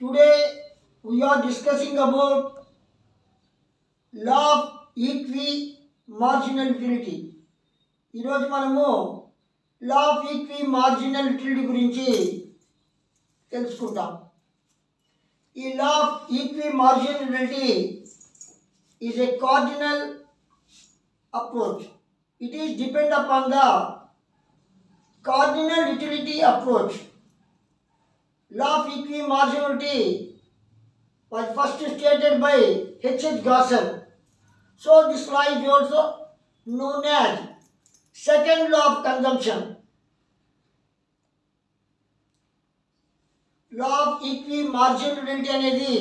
Today we are discussing about law of marginal utility. ఈరోజు మనము law of marginal utility గురించి తెలుసుకుంటాం. ఈ law of marginal utility is a cardinal approach. It is depend upon the cardinal utility approach. Law of marginality was first stated by H.H. Gaussen. So this law is also known as second law of consumption. Law of marginality అనేది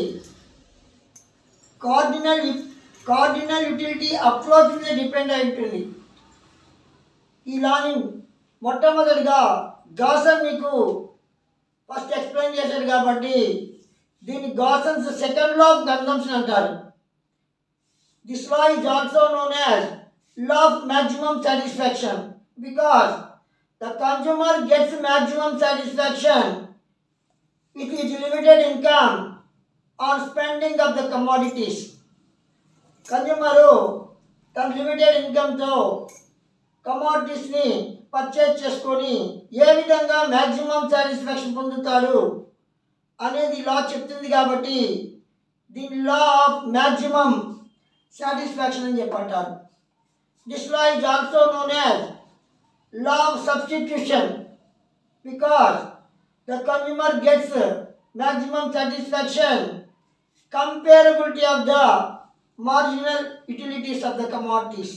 cardinal utility approach మీద depend అయి ఉంటుంది. ఈ లాని మొట్టమొదటిగా గాసన్ మీకు first explain చేశాడు కాబట్టి దీన్ని గాసన్స్ సెకండ్ లా ఆఫ్ కన్జంప్షన్ అంటారు. This law is also known as law of maximum satisfaction because the consumer gets maximum satisfaction with his limited income on spending of the commodities. కన్స్యూమరు తన limited ఇన్కమ్తో కమోడిటీస్ని purchase చేసుకొని ఏ విధంగా maximum satisfaction పొందుతాడు అనేది లా చెప్తుంది. కాబట్టి దీని law of maximum satisfaction అని చెప్పంటారు. This law is also known as law of substitution because the consumer gets maximum satisfaction comparability of the marginal utilities of the commodities.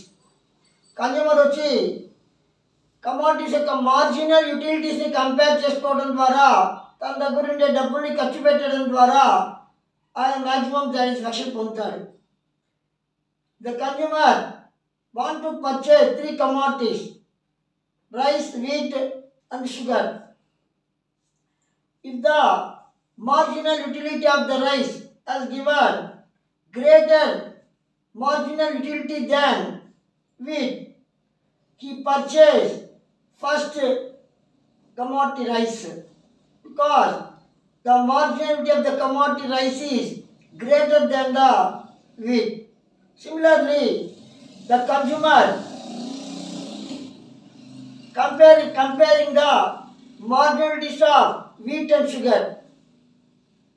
Consumer వచ్చి కమోడిటీస్ యొక్క marginal యూటిలిటీస్ని కంపేర్ చేసుకోవడం ద్వారా తన దగ్గర ఉండే డబ్బుల్ని ఖర్చు పెట్టడం ద్వారా ఆయన మ్యాక్సిమం సాటిస్ఫాక్షన్ పొందుతాడు. The consumer want to purchase 3 commodities rice, wheat and sugar. If the marginal utility of the rice has given greater marginal utility than wheat, he purchased first commodity rice because the marginality of the commodity rice is greater than the wheat. Similarly, the consumer comparing the marginalities of wheat and sugar.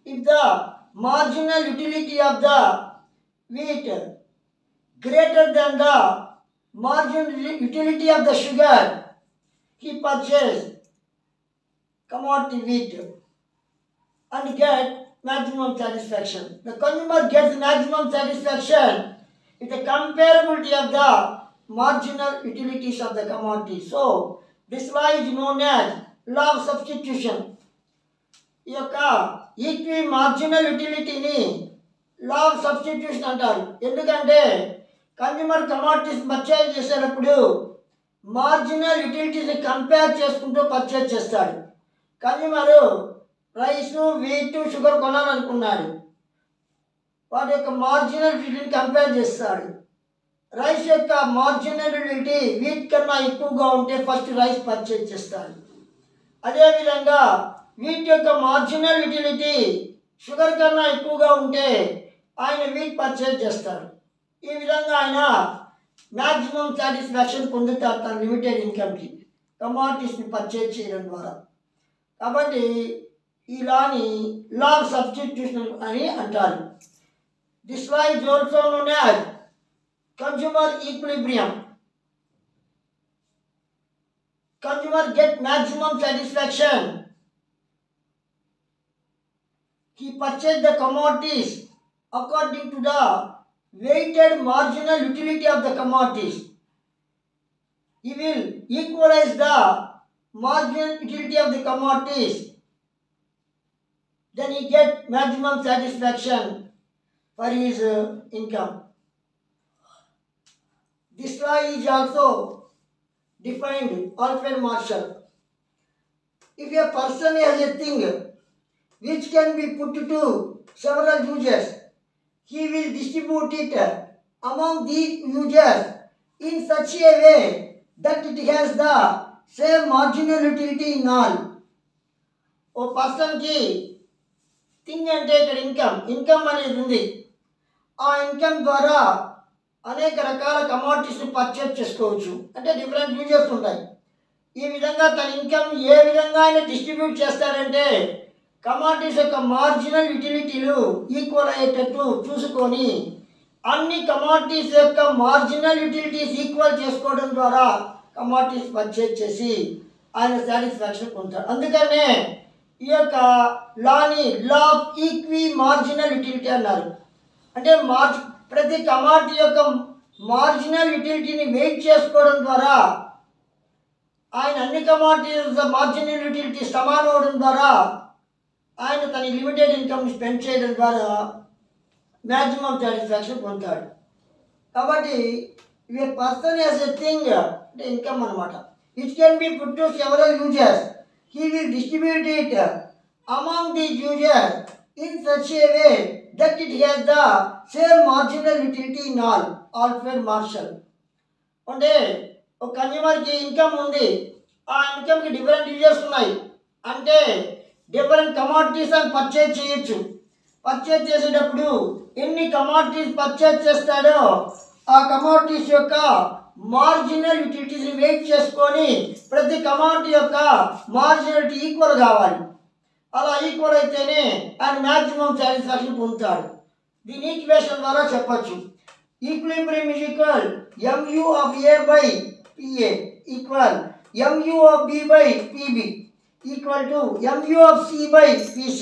If the marginal utility of the wheat greater than the marginal utility of the sugar, he purchased commodity wheat and get maximum satisfaction. The consumer gets maximum satisfaction with the comparability of the marginal utilities of the commodity. So this law is known as law of substitution. ఈ యొక్క marginal యూటిలిటీని law of substitution అంటారు. ఎందుకంటే consumer commodities purchase చేసేటప్పుడు marginal యూటిలిటీస్ని compare చేసుకుంటూ purchase చేస్తాడు. Consumer rice, wheat, sugar కొనాలనుకున్నాడు. వాటి యొక్క మార్జినల్ యూటిలిటీని కంపేర్ చేస్తాడు. రైస్ యొక్క మార్జినల్ యూటిలిటీ వీట్ కన్నా ఎక్కువగా ఉంటే ఫస్ట్ రైస్ పర్చేజ్ చేస్తాడు. అదేవిధంగా వీట్ యొక్క మార్జినల్ యూటిలిటీ షుగర్ కన్నా ఎక్కువగా ఉంటే ఆయన వీట్ పర్చేజ్ చేస్తారు. ఈ విధంగా ఆయన మ్యాక్సిమం సాటిస్ఫాక్షన్ పొందుతారు తన లిమిటెడ్ ఇన్కమ్కి కమోడిటీస్ని పర్చేజ్ చేయడం ద్వారా. కాబట్టి ఈ లాని లా ఆఫ్ సబ్స్టిట్యూషన్ అని అంటారు. This law is also known as consumer equilibrium. Consumer get maximum satisfaction. He purchased the commodities according to the weighted marginal utility of the commodities. He will equalize the marginal utility of the commodities. Then he get maximum satisfaction for his income. This law is also defined Alfred Marshall. If a person has a thing which can be put to several users, he will distribute it among these users in such a way that it has the same marginal utility in all. ఓ పర్సన్కి thing అంటే ఇక్కడ income అనేది ఉంది. ఆ income ద్వారా అనేక రకాల కమోడిటీస్ని purchase చేసుకోవచ్చు. అంటే డిఫరెంట్ యూజెస్ ఉంటాయి. ఈ విధంగా తన ఇన్కమ్ ఏ విధంగా ఆయన డిస్ట్రిబ్యూట్ చేస్తాడంటే కమోడిటీస్ యొక్క మార్జినల్ యూటిలిటీలు ఈక్వల్ అయ్యేటట్టు చూసుకొని అన్ని కమోడిటీస్ యొక్క మార్జినల్ యూటిలిటీస్ ఈక్వల్ చేసుకోవడం ద్వారా కమోడిటీస్ పర్చేజ్ చేసి ఆయన సాటిస్ఫాక్షన్ పొందుతాడు. అందుకనే ఈ యొక్క లాని law of equi marginal utility అన్నారు. అంటే ప్రతి కమోడిటీ యొక్క మార్జినల్ యూటిలిటీని వెయిట్ చేసుకోవడం ద్వారా ఆయన అన్ని కమోడిటీస్ మార్జినల్ యూటిలిటీ సమానం అవడం ద్వారా ఆయన తన లిమిటెడ్ ఇన్కమ్ని స్పెండ్ చేయడం ద్వారా మ్యాక్సిమం సాటిస్ఫాక్షన్ పొందుతాడు. కాబట్టి ఏ పర్సన్ యాజ్ ఎ థింగ్ అంటే ఇన్కమ్ అనమాట, which can be put to several users, he will distribute it among the users in such a way that it has the same marginal utility in Alfred martial. అంటే ఒక కన్జ్యూమర్కి income ఉంది, ఆ ఇన్కమ్కి different users ఉన్నాయి. అంటే different commodities అని purchase చేయొచ్చు. Purchase చేసేటప్పుడు ఎన్ని కమోడిటీస్ పర్చేజ్ చేస్తాడో ఆ కమోడిటీస్ యొక్క మార్జినల్ యూటిలిటీస్ని వెయిట్ చేసుకొని ప్రతి కమోడిటీ యొక్క మార్జినలిటీ ఈక్వల్ కావాలి. అలా ఈక్వల్ అయితేనే ఆయన మ్యాక్సిమం సాటిస్ఫాక్షన్ పొందుతాడు. దీని ఈక్వేషన్ ద్వారా చెప్పచ్చు. Equilibrium is equal MU of A by PA equal MU of B by PB equal to MU of C by PC.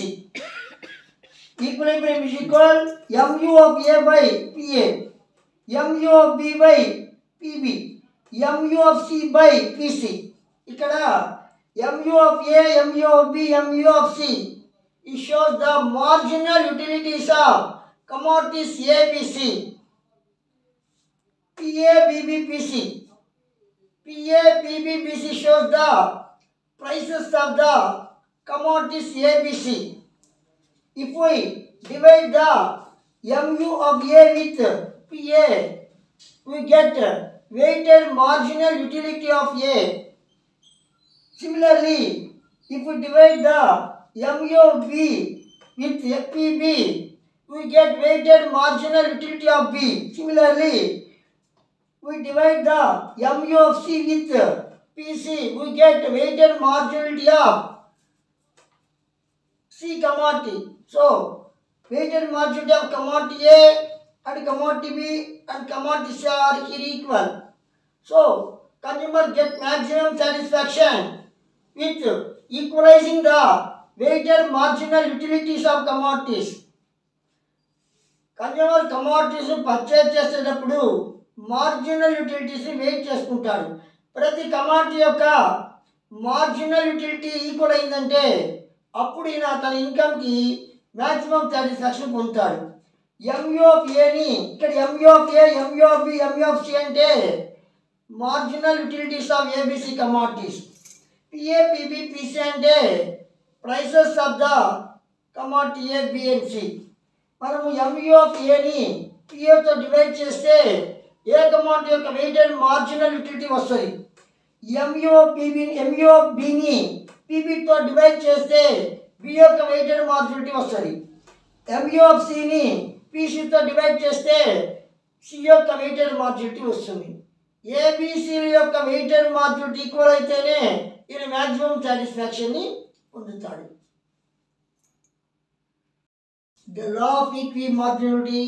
Equilibrium is equal MU of A by PA, MU of B by PB, MU of C by PC. ఇక్కడ MU of A, MU of B, MU of C, it shows the marginal utilities of commodities ABC, PA, BB, PC. PA, PB, BC shows the prices of the commodities ABC. If we divide the MU of A with PA, we get weighted marginal utility of A. Similarly, if we divide the MU of B with PB, we get weighted marginal utility of B. Similarly, we divide the MU of C with PC, we get weighted marginality of C commodity. So, weighted marginality of commodity A and commodity B and commodity C are here equal. So, consumer get maximum satisfaction with equalizing the weighted marginal utilities of commodities. Consumer commodities purchase చేసేటప్పుడు marginal యూటిలిటీస్ని wait చేసుకుంటాడు. ప్రతి commodity యొక్క marginal utility equal అయిందంటే అప్పుడు ఈయన తన ఇన్కమ్కి maximum satisfaction పొందుతాడు. MU of Aని ఇక్కడ MU of A, MU of B, MU of C అంటే marginal utilities of ABC commodities. PA, PB, PC అంటే prices of the commodity A, B and C. మనము MU of Aని PAతో divide చేస్తే ఏ commodity యొక్క weighted marginal utility వస్తుంది. MU of Bని PBతో divide చేస్తే B యొక్క వెయిటెడ్ మార్జినలిటీ వస్తుంది. MU of Cని PCతో డివైడ్ చేస్తే C యొక్క వెయిటెడ్ మార్జినలిటీ వస్తుంది. ABCల యొక్క వెయిటెడ్ మార్జినలిటీ ఈక్వల్ అయితేనే ఈయన మ్యాక్సిమం సాటిస్ఫాక్షన్ని పొందుతాడు. The law of equimarginality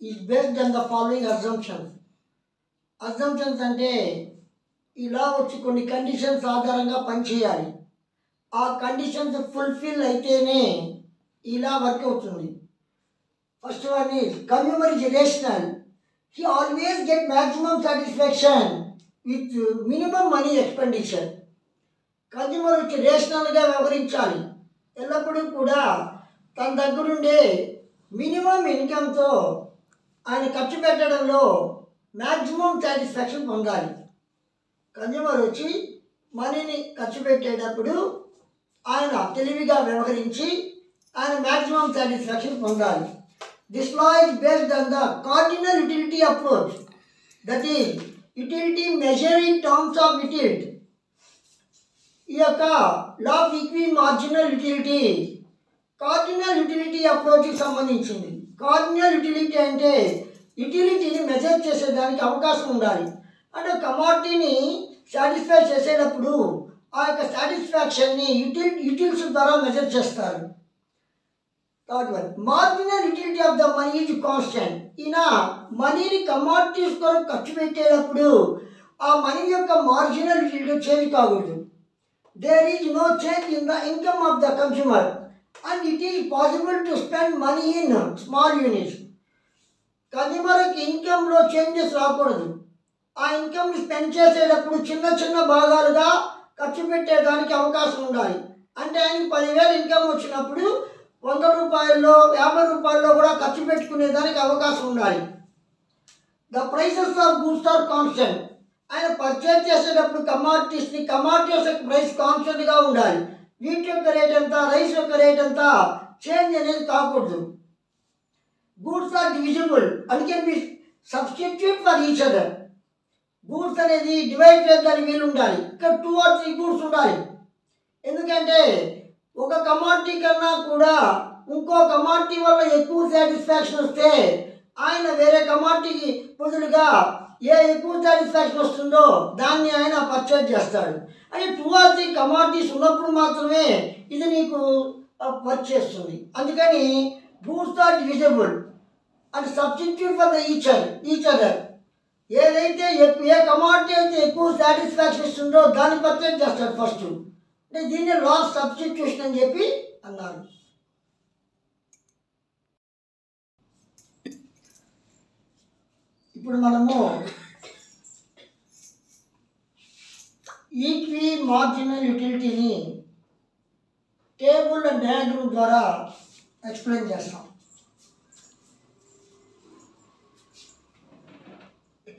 is based on the following assumptions. Assumptions అంటే ఈ లా వచ్చి కొన్ని కండిషన్స్ ఆధారంగా పనిచేయాలి. ఆ కండిషన్స్ ఫుల్ఫిల్ అయితేనే ఈ లా వర్క్ అవుతుంది. First one is consumer is rational. He always get maximum satisfaction with minimum money expenditure. Consumer వచ్చి రేషనల్గా వ్యవహరించాలి. ఎల్లప్పుడూ కూడా తన దగ్గరుండే మినిమం ఇన్కమ్తో ఆయన ఖర్చు పెట్టడంలో మ్యాక్సిమం సాటిస్ఫాక్షన్ పొందాలి. కన్జ్యూమర్ వచ్చి మనీని ఖర్చు పెట్టేటప్పుడు ఆయన తెలివిగా వ్యవహరించి ఆయన మ్యాక్సిమం సాటిస్ఫాక్షన్ పొందాలి. This law is based on the cardinal utility approach, that is utility measure in terms of utility. ఈ యొక్క law of equi marginal utility cardinal utility అప్రోచ్కి సంబంధించింది. కార్డినల్ యూటిలిటీ అంటే యూటిలిటీని మెజర్ చేసేదానికి అవకాశం ఉండాలి. అంటే కమాడిటీని సాటిస్ఫై చేసేటప్పుడు ఆ యొక్క సాటిస్ఫాక్షన్ని యూటిల్స్ ద్వారా మెజర్ చేస్తారు. Third one, marginal utility of the money is constant. ఈయన మనీని కమాడిటీస్ కొరకు ఖర్చు పెట్టేటప్పుడు ఆ మనీ యొక్క మార్జినల్ యూటిలిటీ చేంజ్ కాకూడదు. There is no change in the income of the consumer and it is possible to spend money in small units. కన్స్యూమర్కి ఇన్కంలో చేంజెస్ రాకూడదు. ఆ ఇన్కమ్ని స్పెండ్ చేసేటప్పుడు చిన్న చిన్న భాగాలుగా ఖర్చు పెట్టేదానికి అవకాశం ఉండాలి. అంటే ఆయనకి 10,000 ఇన్కమ్ వచ్చినప్పుడు 100 రూపాయల్లో 50 రూపాయల్లో కూడా ఖర్చు పెట్టుకునేదానికి అవకాశం ఉండాలి. The prices of goods are constant. ఆయన పర్చేజ్ చేసేటప్పుడు కమాడిటీస్ యొక్క ప్రైస్ కాన్స్టెంట్గా ఉండాలి. వీటి యొక్క రేట్ ఎంత, రైస్ యొక్క రేట్ ఎంత, చేంజ్ అనేది కాకూడదు. Goods are divisible and can be substitute for each other. Goods అనేది డివైడ్ చేయడానికి వీలు ఉండాలి. ఇక్కడ 2 or 3 గూడ్స్ ఉండాలి. ఎందుకంటే ఒక కమాడిటీ కన్నా కూడా ఇంకో కమాడిటీ వల్ల ఎక్కువ సాటిస్ఫాక్షన్ వస్తే ఆయన వేరే కమాడిటీకి బదులుగా ఎక్కువ సాటిస్ఫాక్షన్ వస్తుందో దాన్ని ఆయన పర్చేజ్ చేస్తాడు. అంటే 2 or 3 కమాడిటీస్ ఉన్నప్పుడు మాత్రమే ఇది నీకు వర్క్ చేస్తుంది. అందుకని goods are divisible and substitute for the each other. ఏదైతే ఏ కమాడిటీ అయితే ఎక్కువ సాటిస్ఫాక్షన్ ఇస్తుందో దాన్ని పర్చేజ్ చేస్తాడు ఫస్ట్. అంటే దీన్ని లాస్ సబ్స్టిట్యూషన్ అని చెప్పి అన్నారు. ఇప్పుడు మనము ఈక్వి మార్జినల్ యూటిలిటీని టేబుల్ అండ్ డయాగ్రమ్ ద్వారా ఎక్స్ప్లెయిన్ చేస్తాం.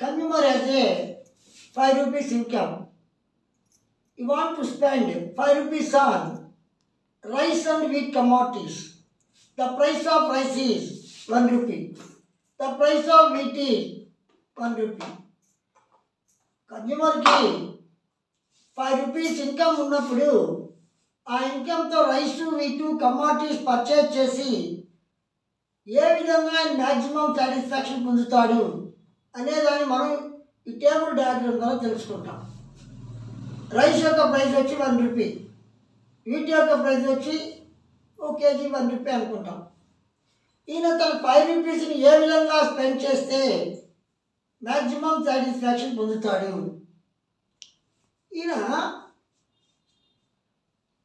Consumer has a 5 rupees income. You want to spend 5 rupees on rice and wheat commodities. The price of rice is 1 rupee. The price of wheat is 1 rupee. Consumer ki 5 rupees income ఉన్నప్పుడు ఆ ఇన్కమ్తో rice వీటు commodities purchase చేసి ఏ విధంగా ఆయన maximum satisfaction పొందుతాడు అనేదాన్ని మనం ఈ table diagram ద్వారా తెలుసుకుంటాం. రైస్ యొక్క ప్రైస్ వచ్చి 1 రూపీ, వీటి యొక్క ప్రైస్ వచ్చి 1 kg 1 రూపీ అనుకుంటాం. ఈయన తన 5 రూపీస్ని ఏ విధంగా స్పెండ్ చేస్తే మ్యాక్సిమం సాటిస్ఫాక్షన్ పొందుతాడు. ఈయన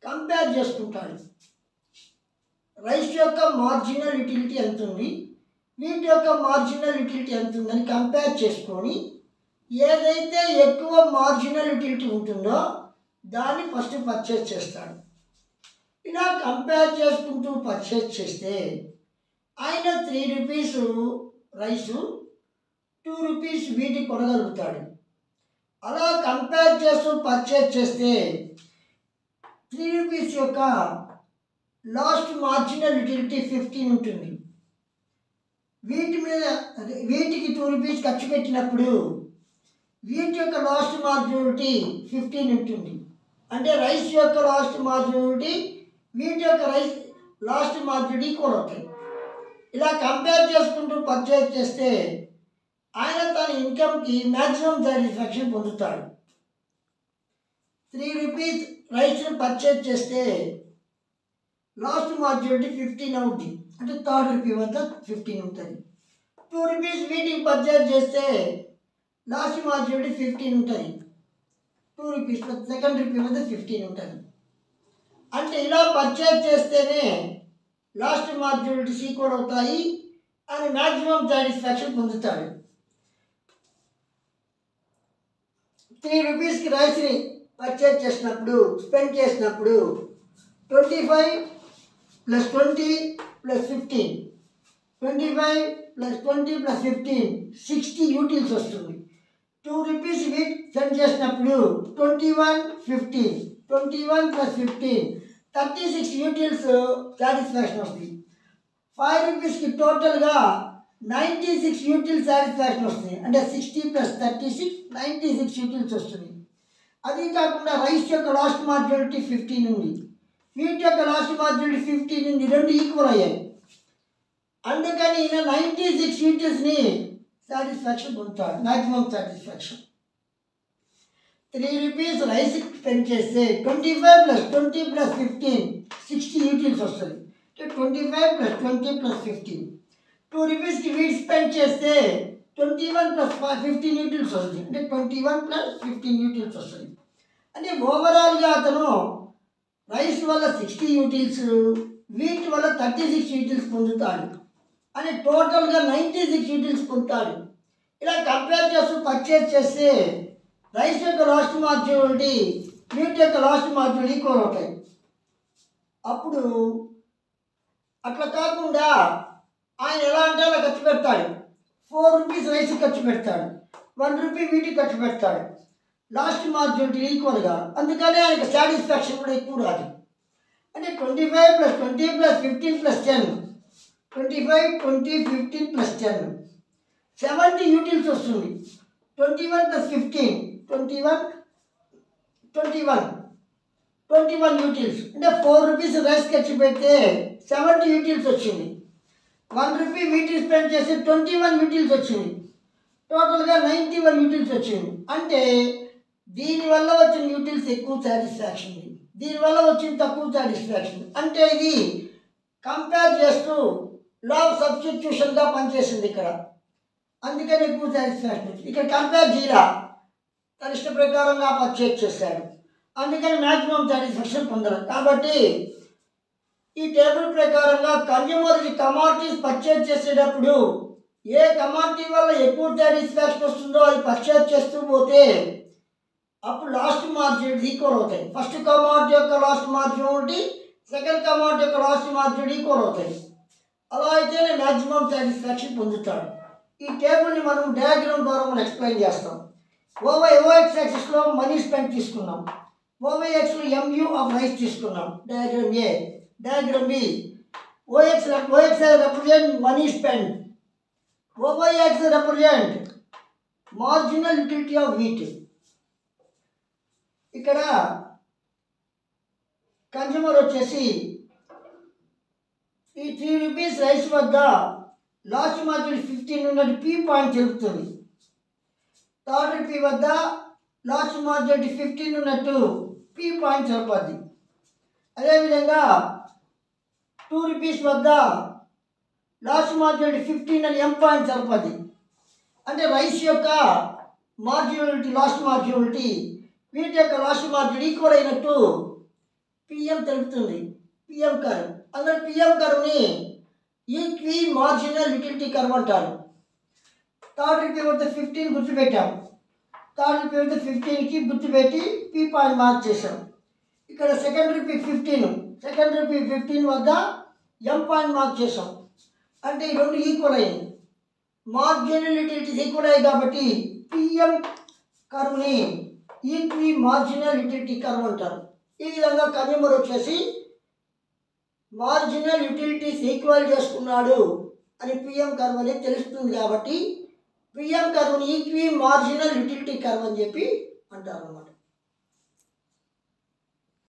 కంపేర్ చేసుకుంటాడు. రైస్ యొక్క మార్జినల్ యూటిలిటీ ఎంత ఉంది, వీటి యొక్క మార్జినల్ యూటిలిటీ ఎంత ఉందని కంపేర్ చేసుకొని ఏదైతే ఎక్కువ మార్జినల్ యూటిలిటీ ఉంటుందో దాన్ని ఫస్ట్ పర్చేజ్ చేస్తాడు. ఇలా కంపేర్ చేసుకుంటూ పర్చేజ్ చేస్తే ఆయన 3 రూపీస్ రైసు 2 రూపీస్ వీటి కొనగలుగుతాడు. అలా కంపేర్ చేస్తూ పర్చేజ్ చేస్తే 3 రూపీస్ యొక్క లాస్ట్ మార్జినల్ యూటిలిటీ 15 ఉంటుంది. వీటికి 2 రూపీస్ ఖర్చు పెట్టినప్పుడు వీటి యొక్క లాస్ట్ మార్జినలిటీ 15 ఉంటుంది. అంటే రైస్ యొక్క లాస్ట్ మార్జినలిటీ వీటి యొక్క లాస్ట్ మార్జినలిటీ కూడా అవుతాయి. ఇలా కంపేర్ చేసుకుంటూ పర్చేజ్ చేస్తే ఆయన తన ఇన్కమ్కి మ్యాక్సిమం సాటిస్ఫాక్షన్ పొందుతాడు. 3 రూపీస్ రైస్ని పర్చేజ్ చేస్తే లాస్ట్ మార్జినలిటీ 15 అవుతుంది. అంటే 3rd రూపీ వద్ద 15 ఉంటుంది. 2 రూపీస్ వీటికి పర్చేజ్ చేస్తే లాస్ట్ మార్జినలిటీ 15 ఉంటుంది. 2 రూపీస్ 2nd రూపీ వద్ద 15 ఉంటుంది. అంటే ఇలా పర్చేజ్ చేస్తేనే లాస్ట్ మార్జినలిటీస్ ఈక్వల్ అవుతాయి అని మ్యాక్సిమం సాటిస్ఫాక్షన్ పొందుతాడు. 3 రూపీస్కి రైస్ని పర్చేజ్ చేసినప్పుడు స్పెండ్ చేసినప్పుడు 25 + 20 + 15, 25 + 20 + 15 60 యూటిల్స్ వస్తుంది. 2 రూపీస్ వీట్ స్పెండ్ చేసినప్పుడు 21 15, 21 + 15 36 యూటిల్స్ సాటిస్ఫాక్షన్ వస్తుంది. 5 రూపీస్కి టోటల్గా 96 యూటిల్స్ సాటిస్ఫాక్షన్ వస్తుంది. అంటే 60 + 36 96 యూటిల్స్ వస్తుంది. అది కాకుండా రైస్ యొక్క లాస్ట్ మార్జినలిటీ 15 ఉంది. వీటి యొక్క లాస్ట్ మార్జినాలిటీ 15 ఉంది, రెండు ఈక్వల్ అయ్యాయి. అందుకని ఈయన 96 యూటిల్స్ని సాటిస్ఫాక్షన్ పొందుతాడు, maximum satisfaction. 3 rupees rice spend చేస్తే 25 + 20 + 15 60 యూటిల్స్ వస్తుంది. 25 + 20 + 15. 2 రూపీస్కి వీట్ స్పెండ్ చేస్తే 21 + 15 యూటిల్స్ వస్తుంది. అంటే 21 + 15 యూటిల్స్ వస్తుంది. అంటే ఓవరాల్గా అతను రైస్ వల్ల 60 యూటిల్స్, వీట్ వల్ల 36 యూటిల్స్ పొందుతాడు. అని టోటల్గా 96 యూటిల్స్ పొందుతాడు. ఇలా కంపేర్ చేస్తూ పర్చేజ్ చేస్తే రైస్ యొక్క లాస్ట్ మార్జినాలిటీ వీట్ యొక్క లాస్ట్ మార్జినాలిటీ ఈక్వల్ అవుతాయి. అప్పుడు అట్లా కాకుండా ఆయన ఎలా అంటే అలా ఖర్చు పెడతాడు. 4 రూపీస్ రైస్ ఖర్చు పెడతాడు, 1 రూపీ వీటికి ఖర్చు పెడతాడు. లాస్ట్ మార్జినాలిటీ ఈక్వల్గా, అందుకనే ఆయనకు సాటిస్ఫాక్షన్ కూడా ఎక్కువ రాదు. అంటే 25 + 20 + 15 + 10, 25, 20, 15 + 10 70 యూటిల్స్ వస్తుంది. 21 + 15 21 యూటిల్స్. అంటే 4 రూపీస్ రైస్ ఖర్చు పెడితే 70 యూటిల్స్ వచ్చింది. 1 రూపీ వీటి స్పెండ్ చేసి 21 యూటిల్స్ వచ్చింది. టోటల్గా 91 యూటిల్స్ వచ్చింది. అంటే దీనివల్ల వచ్చిన యూటిల్స్ ఎక్కువ సాటిస్ఫాక్షన్, దీనివల్ల వచ్చిన తక్కువ సాటిస్ఫాక్షన్. అంటే ఇది కంపేర్ చేస్తూ లా ఆఫ్ సబ్స్టిట్యూషన్గా పనిచేసింది ఇక్కడ. అందుకని ఎక్కువ సాటిస్ఫాక్షన్ వచ్చింది. ఇక్కడ కంపేర్ చేయాల, తన ఇష్ట ప్రకారంగా పర్చేజ్ చేశాడు, అందుకని మ్యాక్సిమం సాటిస్ఫాక్షన్ పొందరు. కాబట్టి ఈ టేబుల్ ప్రకారంగా కన్జ్యూమర్కి కమాడిటీస్ పర్చేజ్ చేసేటప్పుడు ఏ కమాడిటీ వల్ల ఎక్కువ సాటిస్ఫాక్షన్ వస్తుందో అది పర్చేజ్ చేస్తూ పోతే అప్పుడు లాస్ట్ మార్జిన్ ఈక్వల్ అవుతాయి. ఫస్ట్ కమాడిటీ యొక్క లాస్ట్ మార్జినాలిటీ, సెకండ్ కమాడిటీ యొక్క లాస్ట్ మార్జిన్ ఈక్వల్ అవుతాయి. అలా అయితేనే మ్యాక్సిమం సాటిస్ఫాక్షన్ పొందుతాడు. ఈ టేబుల్ని మనం డయాగ్రామ్ ద్వారా మనం ఎక్స్ప్లెయిన్ చేస్తాం. ఓఎక్స్ యాక్సిస్లో మనీ స్పెండ్ తీసుకున్నాం, ఓవైఎక్స్లో ఎంయూ ఆఫ్ రైస్ తీసుకున్నాం. Diagram A. Diagram B. OX represent money spent, OYX represent marginal utility of wheat. ఇక్కడ కన్జ్యూమర్ వచ్చేసి ఈ 3 రూపీస్ రైస్ వద్ద లాస్ట్ మార్జిన్ 15 ఉన్నట్టు పీ పాయింట్ తెలుపుతుంది. 3rd రూపీ వద్ద లాస్ట్ మార్జిన్ 15 ఉన్నట్టు పీ పాయింట్ తెలుపుద్ది. అదేవిధంగా 2 రూపీస్ వద్ద లాస్ట్ మార్జినాలిటీ 15 అని ఎం పాయింట్ తెలుపుద్ది. అంటే రైస్ యొక్క మార్జినాలిటీ, లాస్ట్ మార్జినాలిటీ వీటి యొక్క లాస్ట్ మార్జిన్ ఈక్వల్ అయినట్టు పిఎం తెలుపుతుంది. PM curve. అందులో పిఎం కర్వ్ని ఈక్వి మార్జినల్ యూటిలిటీ కర్వ్ అంటారు. 3rd రూపీ వద్ద 15 గుర్తుపెట్టాం. 3rd రూపీ వద్ద 15కి గుర్తుపెట్టి పీ పాయింట్ మార్క్ చేసాం. ఇక్కడ 2nd రూపీ 15 వద్ద ఎం పాయింట్ మార్క్ చేసాం. అంటే ఈ రెండు ఈక్వల్ అయ్యింది. మార్జినల్ యూటిలిటీస్ ఈక్వల్ అయ్యాయి కాబట్టి పిఎం కర్వ్ని ఈక్వి మార్జినల్ యూటిలిటీ కర్వ్ అంటారు. ఈ విధంగా కన్జ్యూమర్ వచ్చేసి మార్జినల్ యూటిలిటీస్ ఈక్వల్ చేసుకున్నాడు అని పిఎం కర్వ్ అనేది తెలుస్తుంది. కాబట్టి పిఎం కర్వ్ని ఈక్వి మార్జినల్ యూటిలిటీ కర్వ్ అని చెప్పి అంటారు అన్నమాట.